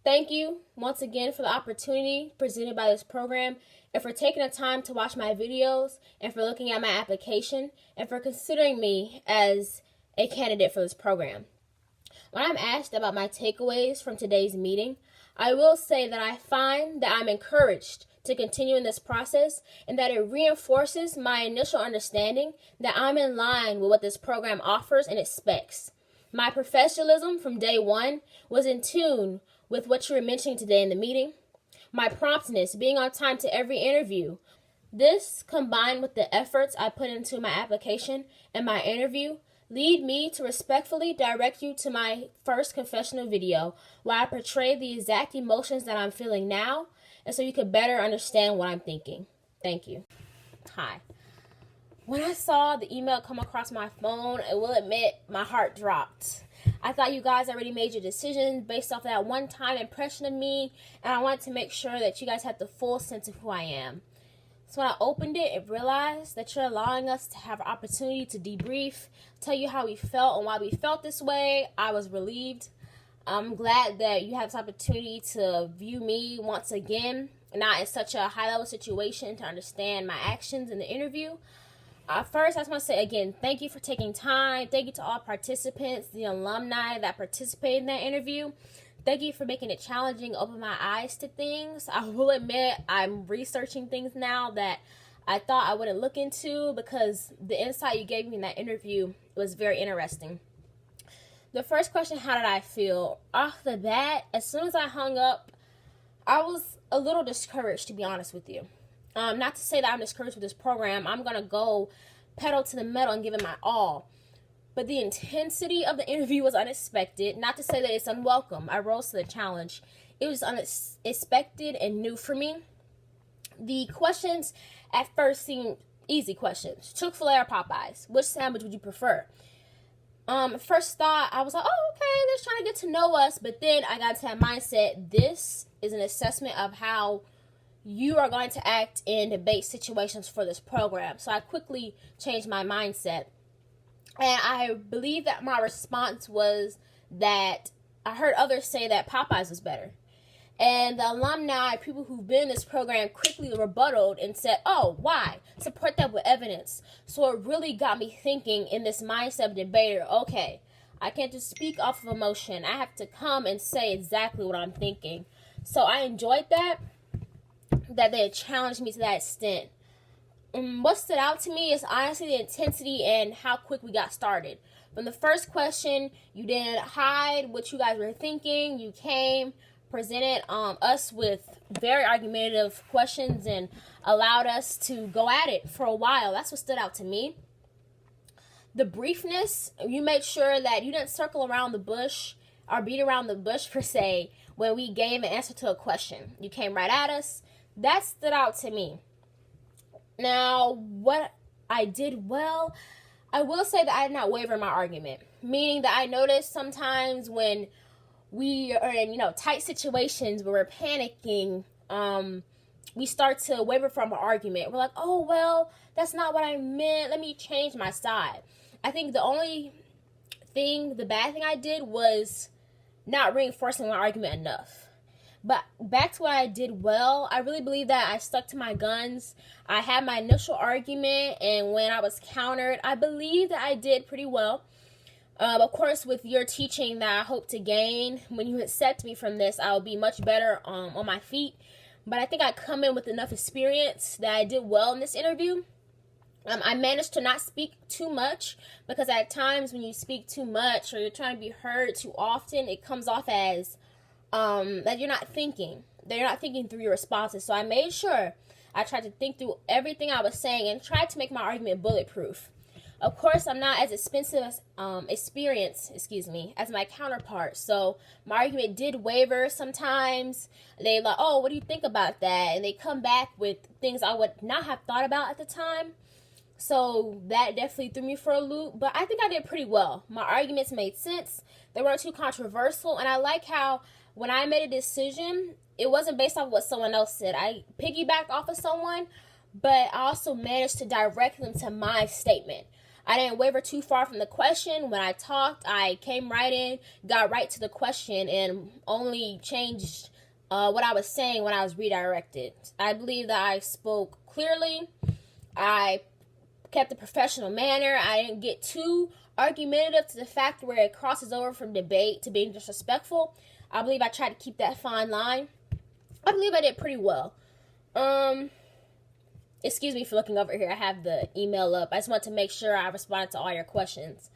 Thank you once again for the opportunity presented by this program, and for taking the time to watch my videos, and for looking at my application, and for considering me as a candidate for this program. When I'm asked about my takeaways from today's meeting, I will say that I find that I'm encouraged to continue in this process, and that it reinforces my initial understanding that I'm in line with what this program offers and expects. My professionalism from day one was in tune with what you were mentioning today in the meeting. My promptness, being on time to every interview. This, combined with the efforts I put into my application and my interview, lead me to respectfully direct you to my first confessional video, where I portray the exact emotions that I'm feeling now, and so you could better understand what I'm thinking. Thank you. Hi. When I saw the email come across my phone, I will admit my heart dropped. I thought you guys already made your decision based off that one-time impression of me, and I wanted to make sure that you guys had the full sense of who I am. So when I opened it and realized that you're allowing us to have an opportunity to debrief, tell you how we felt and why we felt this way, I was relieved. I'm glad that you have this opportunity to view me once again, not in such a high-level situation, to understand my actions in the interview. First, I just want to say again, thank you for taking time. Thank you to all participants, the alumni that participated in that interview. Thank you for making it challenging, open my eyes to things. I will admit I'm researching things now that I thought I wouldn't look into, because the insight you gave me in that interview was very interesting. The first question, how did I feel? Off the bat, as soon as I hung up, I was a little discouraged, to be honest with you. Not to say that I'm discouraged with this program. I'm going to go pedal to the metal and give it my all. But the intensity of the interview was unexpected. Not to say that it's unwelcome. I rose to the challenge. It was unexpected and new for me. The questions at first seemed easy questions. Chick-fil-A or Popeyes? Which sandwich would you prefer? First thought, I was like, oh, okay, they're trying to get to know us. But then I got into that mindset. This is an assessment of how you are going to act in debate situations for this program. So I quickly changed my mindset. And I believe that my response was that I heard others say that Popeyes was better. And the alumni, people who've been in this program, quickly rebutted and said, oh, why? Support that with evidence. So it really got me thinking in this mindset of debater, okay, I can't just speak off of emotion. I have to come and say exactly what I'm thinking. So I enjoyed that they had challenged me to that extent. What stood out to me is honestly the intensity and how quick we got started. From the first question, you didn't hide what you guys were thinking. You came, presented us with very argumentative questions, and allowed us to go at it for a while. That's what stood out to me. The briefness, you made sure that you didn't circle around the bush or beat around the bush per se when we gave an answer to a question. You came right at us. That stood out to me. Now, what I did well, I will say that I did not waver in my argument. Meaning that I noticed sometimes when we are in, tight situations where we're panicking, we start to waver from our argument. We're like, oh, well, that's not what I meant. Let me change my side. I think the bad thing I did was not reinforcing my argument enough. But back to what I did well, I really believe that I stuck to my guns. I had my initial argument, and when I was countered, I believe that I did pretty well. Of course, with your teaching that I hope to gain, when you accept me from this, I'll be much better on my feet. But I think I come in with enough experience that I did well in this interview. I managed to not speak too much, because at times when you speak too much or you're trying to be heard too often, it comes off as that you're not thinking through your responses. So I made sure I tried to think through everything I was saying and tried to make my argument bulletproof. Of course, I'm not as experienced as my counterpart. So my argument did waver sometimes. They like, oh, what do you think about that? And they come back with things I would not have thought about at the time. So that definitely threw me for a loop. But I think I did pretty well. My arguments made sense. They weren't too controversial. And I like how when I made a decision, it wasn't based off what someone else said. I piggybacked off of someone, but I also managed to direct them to my statement. I didn't waver too far from the question. When I talked, I came right in, got right to the question, and only changed what I was saying when I was redirected. I believe that I spoke clearly. I kept a professional manner. I didn't get too argumentative to the fact where it crosses over from debate to being disrespectful. I believe I tried to keep that fine line. I believe I did pretty well. Excuse me for looking over here. I have the email up. I just want to make sure I responded to all your questions.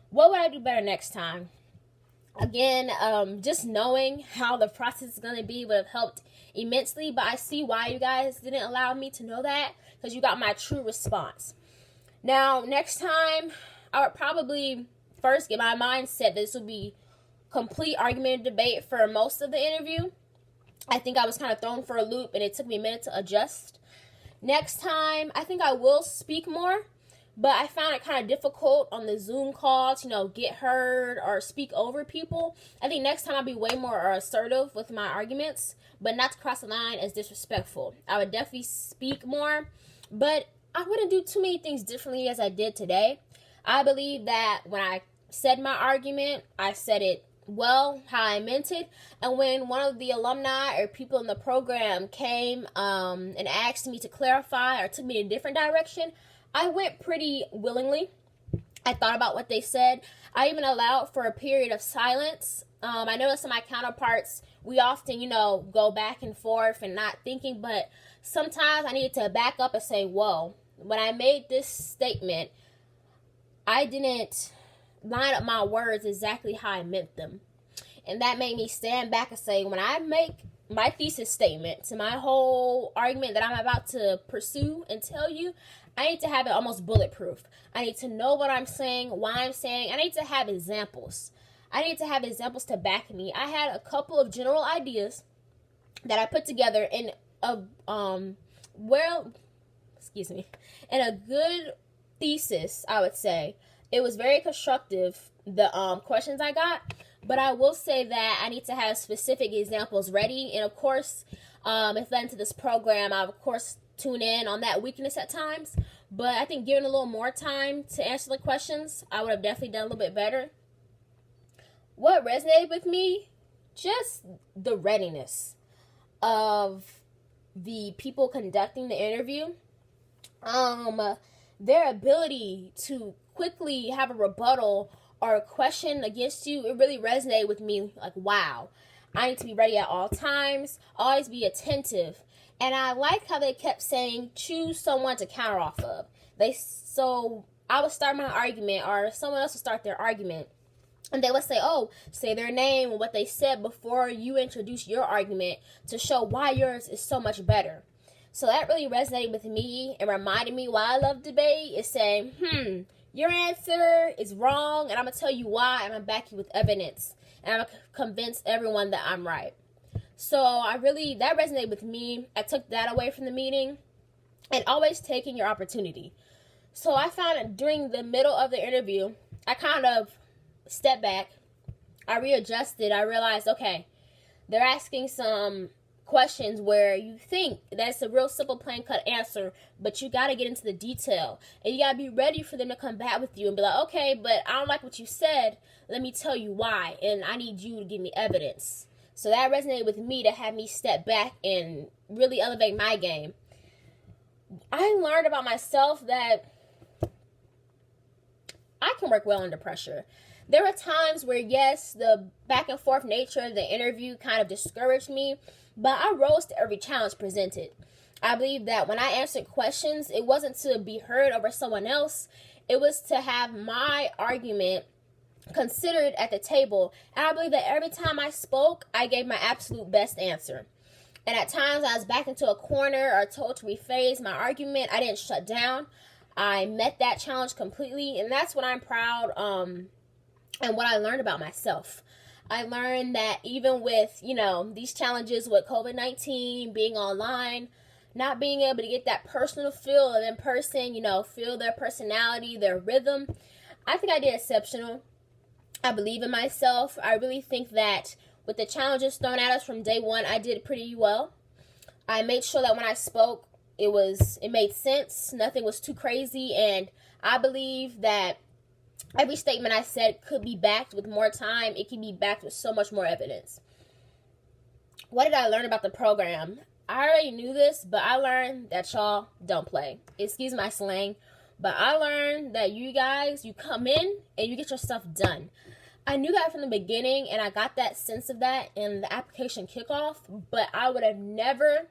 What would I do better next time? Again, just knowing how the process is going to be would have helped immensely, but I see why you guys didn't allow me to know that, because you got my true response. Now, next time, I would probably first get my mindset that this will be complete argument and debate for most of the interview. I think I was kind of thrown for a loop, and it took me a minute to adjust. Next time, I think I will speak more, but I found it kind of difficult on the Zoom call to, get heard or speak over people. I think next time I'll be way more assertive with my arguments, but not to cross the line as disrespectful. I would definitely speak more, but I wouldn't do too many things differently as I did today. I believe that when I said my argument, I said it well, how I meant it. And when one of the alumni or people in the program came and asked me to clarify or took me in a different direction, I went pretty willingly. I thought about what they said. I even allowed for a period of silence. I noticed in my counterparts, we often, go back and forth and not thinking, but sometimes I needed to back up and say, whoa, when I made this statement, I didn't line up my words exactly how I meant them. And that made me stand back and say, when I make my thesis statement to my whole argument that I'm about to pursue and tell you, I need to have it almost bulletproof. I need to know what I'm saying, why I'm saying. I need to have examples. I need to have examples to back me. I had a couple of general ideas that I put together in a good thesis, I would say. It was very constructive, the questions I got, but I will say that I need to have specific examples ready. And of course, if led into this program, I of course tune in on that weakness at times. But I think given a little more time to answer the questions, I would have definitely done a little bit better. What resonated with me? Just the readiness of the people conducting the interview. Their ability to quickly have a rebuttal or a question against you, it really resonated with me. Like, wow, I need to be ready at all times, always be attentive. And I like how they kept saying, choose someone to counter off of. So I would start my argument, or someone else would start their argument, and they would say, say their name and what they said before you introduce your argument to show why yours is so much better. So that really resonated with me and reminded me why I love debate, is saying, your answer is wrong, and I'm going to tell you why, and I'm going to back you with evidence, and I'm going to convince everyone that I'm right. So that resonated with me. I took that away from the meeting, and always taking your opportunity. So I found that during the middle of the interview, I kind of stepped back. I readjusted. I realized, okay, they're asking some questions where you think that's a real simple plain cut answer, but you got to get into the detail, and you got to be ready for them to come back with you and be like, okay, but I don't like what you said, let me tell you why, and I need you to give me evidence. So that resonated with me, to have me step back and really elevate my game. I learned about myself that I can work well under pressure. There were times where, yes, the back and forth nature of the interview kind of discouraged me, but I rose to every challenge presented. I believe that when I answered questions, it wasn't to be heard over someone else. It was to have my argument considered at the table. And I believe that every time I spoke, I gave my absolute best answer. And at times I was backed into a corner or told to rephrase my argument. I didn't shut down. I met that challenge completely. And that's what I'm proud and what I learned about myself. I learned that even with, these challenges with COVID-19, being online, not being able to get that personal feel of in person, feel their personality, their rhythm, I think I did exceptional. I believe in myself. I really think that with the challenges thrown at us from day one, I did pretty well. I made sure that when I spoke, it made sense. Nothing was too crazy, and I believe that every statement I said could be backed with more time. It can be backed with so much more evidence. What did I learn about the program? I already knew this, but I learned that y'all don't play. Excuse my slang, but I learned that you guys, you come in and you get your stuff done. I knew that from the beginning, and I got that sense of that in the application kickoff, but I would have never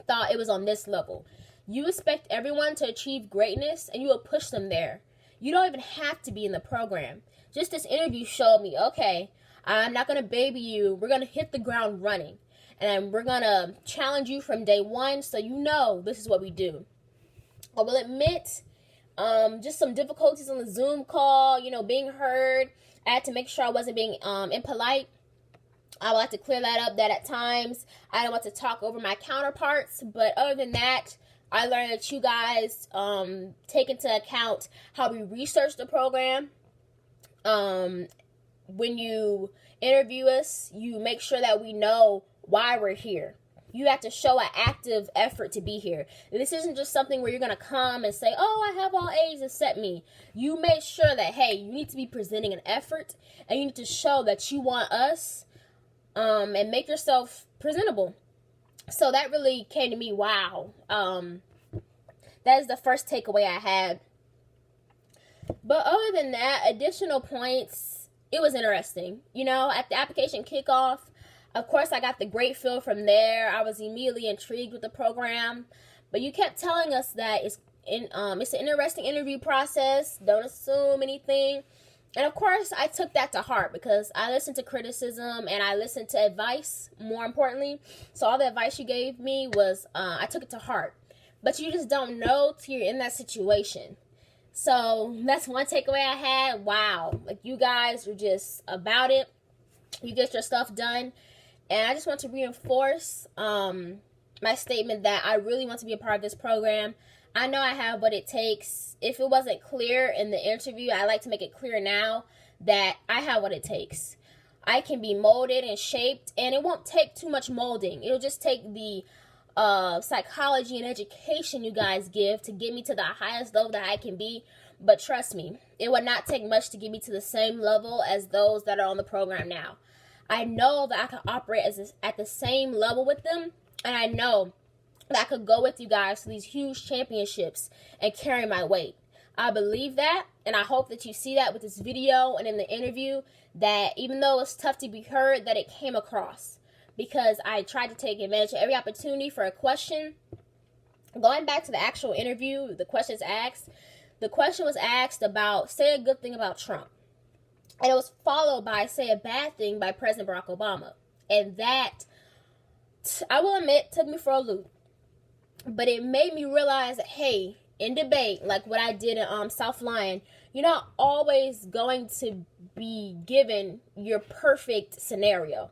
thought it was on this level. You expect everyone to achieve greatness, and you will push them there. You don't even have to be in the program. Just this interview showed me, okay, I'm not going to baby you. We're going to hit the ground running, and we're going to challenge you from day one so you know this is what we do. I will admit, just some difficulties on the Zoom call, being heard. I had to make sure I wasn't being impolite. I would like to clear that up, that at times I don't want to talk over my counterparts. But other than that, I learned that you guys take into account how we research the program. When you interview us, you make sure that we know why we're here. You have to show an active effort to be here. This isn't just something where you're going to come and say, oh, I have all A's, accept me. You make sure that, hey, you need to be presenting an effort, and you need to show that you want us, and make yourself presentable. So that really came to me, wow. That is the first takeaway I had. But other than that, additional points, it was interesting. At the application kickoff, of course, I got the great feel from there. I was immediately intrigued with the program. But you kept telling us that it's an interesting interview process. Don't assume anything. And of course, I took that to heart because I listened to criticism and I listened to advice, more importantly. So all the advice you gave me was, I took it to heart. But you just don't know till you're in that situation. So that's one takeaway I had. Wow. You guys are just about it. You get your stuff done. And I just want to reinforce my statement that I really want to be a part of this program. I know I have what it takes. If it wasn't clear in the interview, I like to make it clear now that I have what it takes. I can be molded and shaped, and it won't take too much molding. It'll just take the psychology and education you guys give to get me to the highest level that I can be. But trust me, it would not take much to get me to the same level as those that are on the program now. I know that I can operate at the same level with them, and I know that I could go with you guys to these huge championships and carry my weight. I believe that, and I hope that you see that with this video and in the interview, that even though it's tough to be heard, that it came across. Because I tried to take advantage of every opportunity for a question. Going back to the actual interview, the question was asked about, say a good thing about Trump. And it was followed by, say a bad thing by President Barack Obama. And that, I will admit, took me for a loop. But it made me realize that, hey, in debate, like what I did in South Lyon, you're not always going to be given your perfect scenario.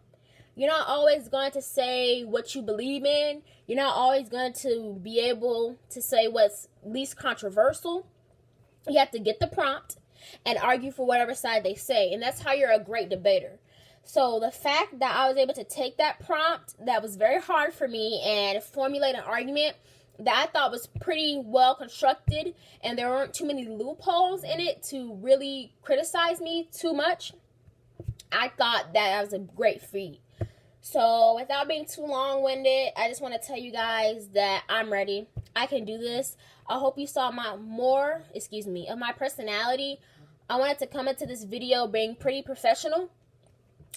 You're not always going to say what you believe in. You're not always going to be able to say what's least controversial. You have to get the prompt and argue for whatever side they say. And that's how you're a great debater. So the fact that I was able to take that prompt that was very hard for me and formulate an argument that I thought was pretty well constructed, and there weren't too many loopholes in it to really criticize me too much, I thought that was a great feat. So without being too long-winded, I just want to tell you guys that I'm ready. I can do this. I hope you saw more of my personality. I wanted to come into this video being pretty professional,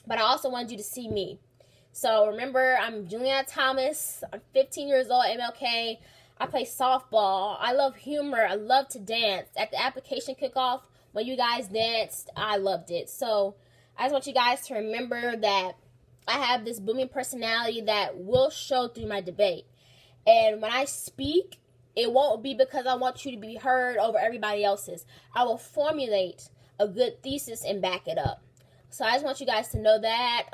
but I also wanted you to see me. So remember, I'm Julianna Thomas. I'm 15 years old, MLK. I play softball. I love humor. I love to dance. At the application kickoff, when you guys danced, I loved it. So I just want you guys to remember that I have this booming personality that will show through my debate. And when I speak, it won't be because I want you to be heard over everybody else's. I will formulate a good thesis and back it up. So I just want you guys to know that.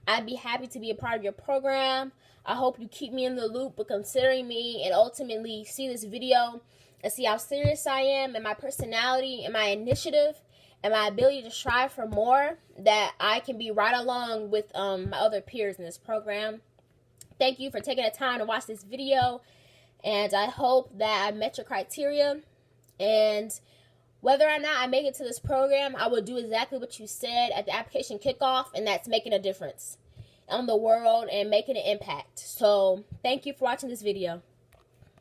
I'd be happy to be a part of your program. I hope you keep me in the loop with considering me and ultimately see this video and see how serious I am and my personality and my initiative and my ability to strive for more, that I can be right along with my other peers in this program. Thank you for taking the time to watch this video, and I hope that I met your criteria. And whether or not I make it to this program, I will do exactly what you said at the application kickoff, and that's making a difference on the world and making an impact. So thank you for watching this video.